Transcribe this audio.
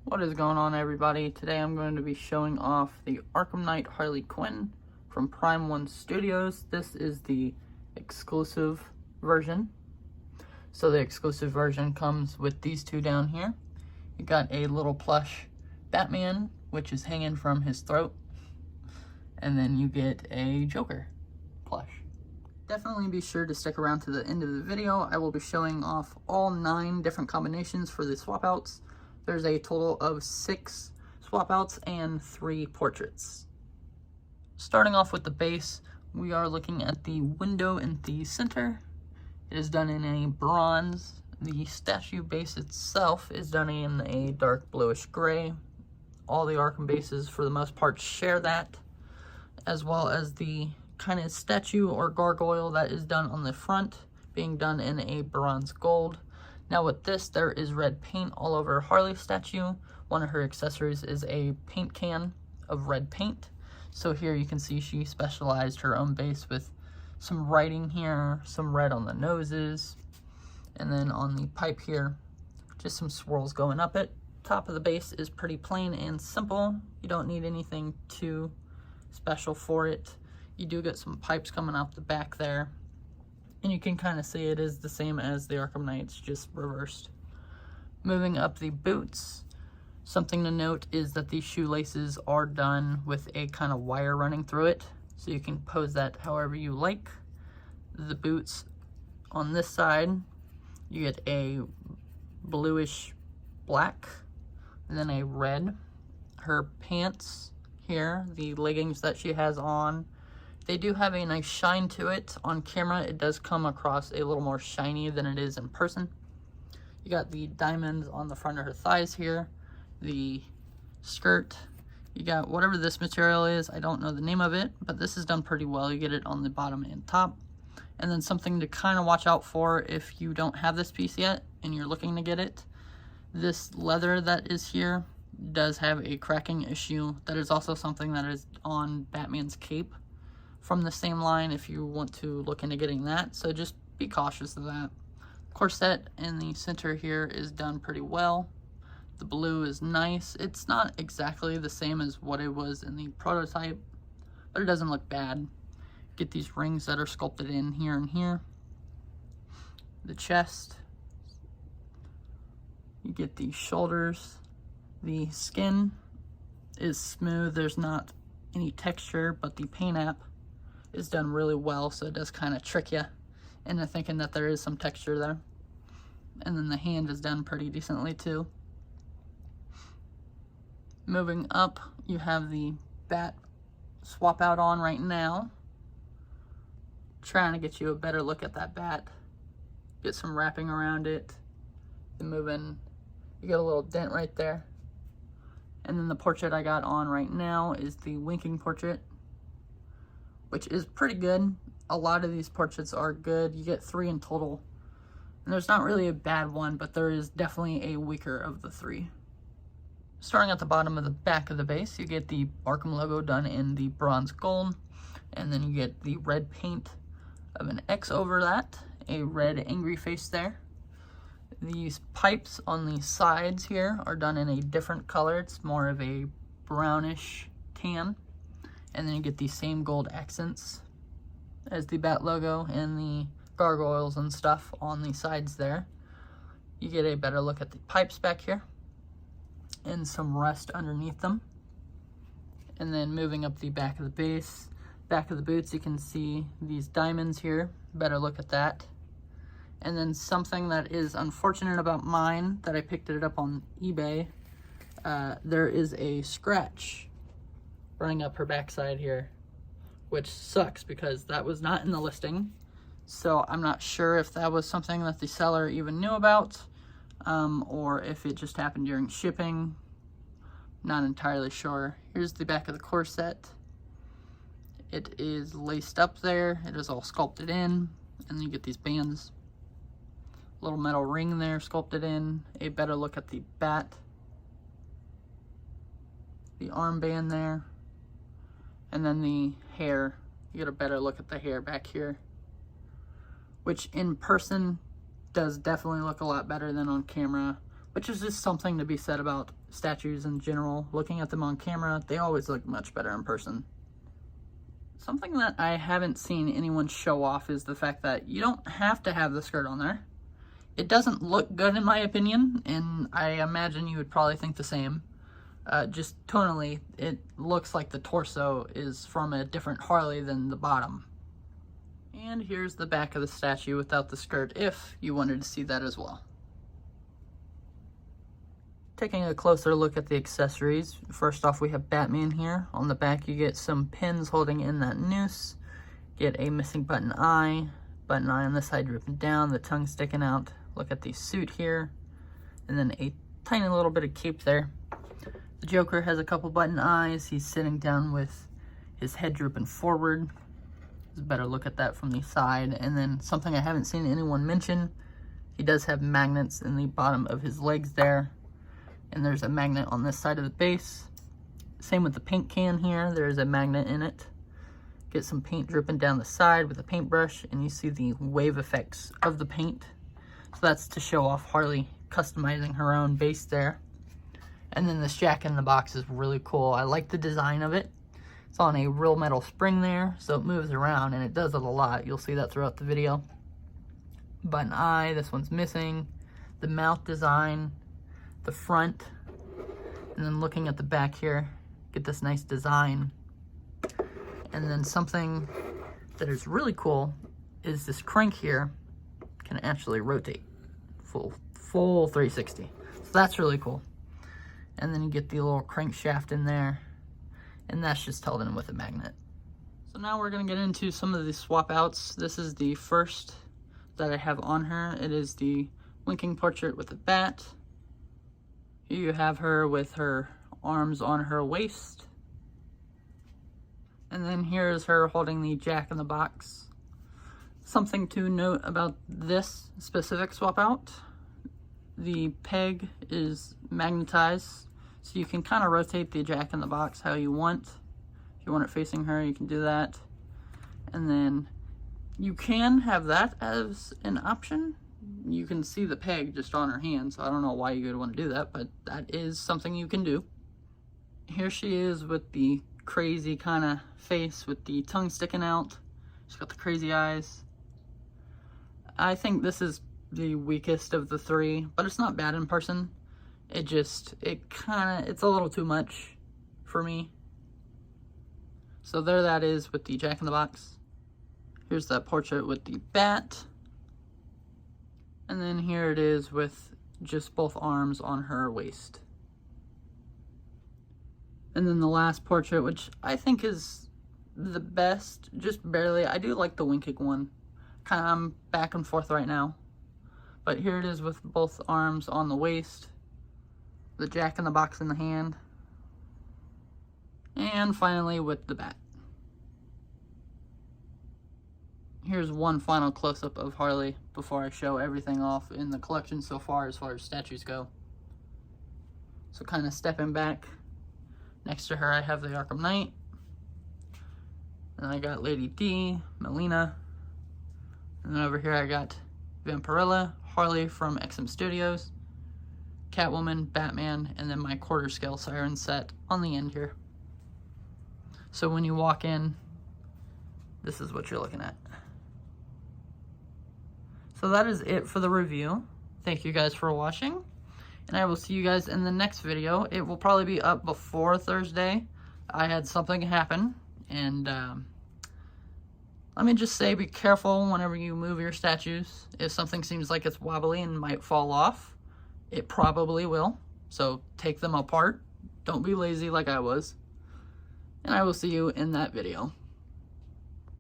What is going on, everybody? Today I'm going to be showing off the Arkham Knight Harley Quinn from Prime 1 Studios. This is the exclusive version. So the exclusive version comes with these two down here. You got a little plush Batman, which is hanging from his throat. And then you get a Joker plush. Definitely be sure to stick around to the end of the video. I will be showing off all 9 different combinations for the swap outs. There's a total of 6 swap outs and 3 portraits. Starting off with the base, we are looking at the window in the center. It is done in a bronze. The statue base itself is done in a dark bluish gray. All the Arkham bases for the most part share that, as well as the kind of statue or gargoyle that is done on the front being done in a bronze gold. Now with this, there is red paint all over Harley's statue. One of her accessories is a paint can of red paint. So here you can see she specialized her own base with some writing here, some red on the noses, and then on the pipe here, just some swirls going up it. Top of the base is pretty plain and simple. You don't need anything too special for it. You do get some pipes coming out the back there. And you can kind of see it is the same as the Arkham Knights, just reversed. Moving up the boots, something to note is that these shoelaces are done with a kind of wire running through it, so you can pose that however you like. The boots on this side, you get a bluish black, and then a red. Her pants here, the leggings that she has on, they do have a nice shine to it. On camera, it does come across a little more shiny than it is in person. You got the diamonds on the front of her thighs here. The skirt, you got whatever this material is. I don't know the name of it, but this is done pretty well. You get it on the bottom and top. And then something to kind of watch out for if you don't have this piece yet and you're looking to get it. This leather that is here does have a cracking issue. That is also something that is on Batman's cape from the same line if you want to look into getting that, so just be cautious of that. Corset in the center here is done pretty well. The blue is nice. It's not exactly the same as what it was in the prototype, but it doesn't look bad. Get these rings that are sculpted in here and here. The chest. You get the shoulders. The skin is smooth. There's not any texture, but the paint app is done really well, so it does kind of trick you into thinking that there is some texture there. And then the hand is done pretty decently too. Moving up, you have the bat swap out on right now. Trying to get you a better look at that bat. Get some wrapping around it. And moving, you get a little dent right there. And then the portrait I got on right now is the winking portrait, which is pretty good. A lot of these portraits are good. You get 3 in total. And there's not really a bad one, but there is definitely a weaker of the 3. Starting at the bottom of the back of the base, you get the Arkham logo done in the bronze gold. And then you get the red paint of an X over that. A red angry face there. These pipes on the sides here are done in a different color. It's more of a brownish tan. And then you get the same gold accents as the bat logo and the gargoyles and stuff on the sides there. You get a better look at the pipes back here and some rust underneath them. And then moving up the back of the base, back of the boots, you can see these diamonds here. Better look at that. And then something that is unfortunate about mine, that I picked it up on eBay, there is a scratch running up her backside here, which sucks because that was not in the listing. So I'm not sure if that was something that the seller even knew about, or if it just happened during shipping. Not entirely sure. Here's the back of the corset. It is laced up there. It is all sculpted in, and then you get these bands. Little metal ring there sculpted in. A better look at the bat. The armband there. And then the hair, you get a better look at the hair back here, which in person does definitely look a lot better than on camera, which is just something to be said about statues in general. Looking at them on camera, they always look much better in person. Something that I haven't seen anyone show off is the fact that you don't have to have the skirt on there. It doesn't look good in my opinion, and I imagine you would probably think the same. Just tonally, it looks like the torso is from a different Harley than the bottom. And here's the back of the statue without the skirt, if you wanted to see that as well. Taking a closer look at the accessories, first off we have Batman here. On the back you get some pins holding in that noose, get a missing button eye on this side dripping down, the tongue sticking out. Look at the suit here, and then a tiny little bit of cape there. The Joker has a couple button eyes. He's sitting down with his head drooping forward. There's a better look at that from the side. And then something I haven't seen anyone mention, he does have magnets in the bottom of his legs there. And there's a magnet on this side of the base. Same with the paint can here. There's a magnet in it. Get some paint dripping down the side with a paintbrush, and you see the wave effects of the paint. So that's to show off Harley customizing her own base there. And then this jack in the box is really cool. I like the design of it. It's on a real metal spring there, so it moves around, and it does it a lot. You'll see that throughout the video. Button eye, this one's missing. The mouth design, the front, and then looking at the back here, get this nice design. And then something that is really cool is this crank here can actually rotate full 360. So that's really cool. And then you get the little crankshaft in there, and that's just held in with a magnet. So now we're gonna get into some of the swap outs. This is the first that I have on her. It is the winking portrait with the bat. Here you have her with her arms on her waist. And then here's her holding the jack in the box. Something to note about this specific swap out, the peg is magnetized, so you can kind of rotate the jack in the box how you want. If you want it facing her, you can do that. And then you can have that as an option. You can see the peg just on her hand, so I don't know why you would want to do that, but that is something you can do. Here she is with the crazy kind of face with the tongue sticking out. She's got the crazy eyes. I think this is the weakest of the three, but it's not bad in person. It's a little too much for me. So there that is with the jack in the box. Here's that portrait with the bat. And then here it is with just both arms on her waist. And then the last portrait, which I think is the best, just barely. I do like the winking one. I'm back and forth right now. But here it is with both arms on the waist, the jack in the box in the hand, and finally with the bat. Here's one final close-up of Harley before I show everything off in the collection so far as statues go. So kind of stepping back, next to her I have the Arkham Knight, and I got Lady D, Melina, and then over here I got Vampirella, Harley from XM Studios, Catwoman, Batman, and then my quarter scale siren set on the end here. So when you walk in, this is what you're looking at. So that is it for the review. Thank you guys for watching, and I will see you guys in the next video. It will probably be up before Thursday. I had something happen, and let me just say, be careful whenever you move your statues. If something seems like it's wobbly and might fall off, it probably will. So take them apart. Don't be lazy like I was. And I will see you in that video.